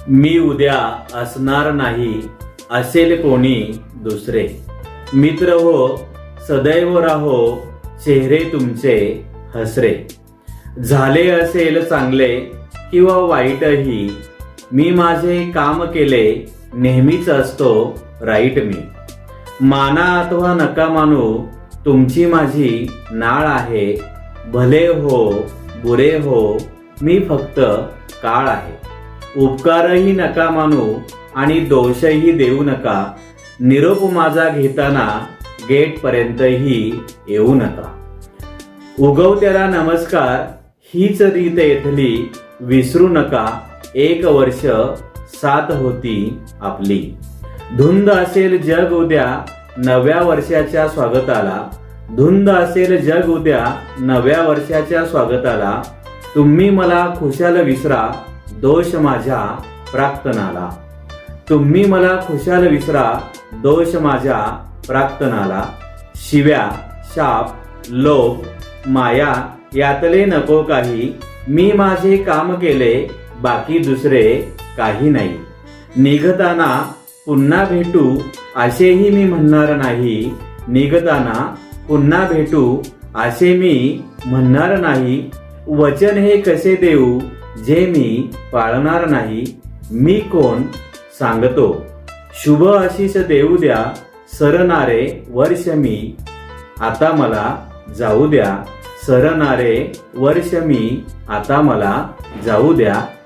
मी उद्या असणार नाही, असेल कोणी दुसरे. मित्र हो, सदैव राहो, चेहरे तुमचे हसरे. झाले असेल चांगले किंवा वाईटही, मी माझे काम केले, नेहमीच असतो राईट मी. माना अथवा नका मानू, तुमची माझी नाळ आहे. भले हो बुरे हो, मी फक्त काळ आहे. उपकारही नका मानू आणि दोषही देऊ नका. निरोप माझा घेताना गेट पर्यंतही येऊ नका. उगवत्याला नमस्कार, हीच रीत इथली विसरू नका. 1 वर्ष साथ होती आपली. धुंद असेल जग उद्या नव्या वर्षाच्या स्वागताला. धुंद असेल जग उद्या नव्या वर्षाच्या स्वागताला. तुम्ही मला खुशाल विसरा, दोष माझ्या प्राक्तनाला. तुम्ही मला खुशाल विसरा, दोष माझ्या प्राक्तनाला. शिव्या, शाप, लोभ, माया यातले नको काही. मी माझे काम केले, बाकी दुसरे काही नाही. निघताना पुन्हा भेटू असेही मी म्हणणार नाही. निघताना पुन्हा भेटू असे मी म्हणणार नाही. वचन हे कसे देऊ जे मी पाळणार नाही. मी कोण सांगतो, शुभ आशीष देऊ द्या. सरणारे वर्ष मी आता मला जाऊ द्या. सरणारे वर्ष मी आता मला जाऊ द्या.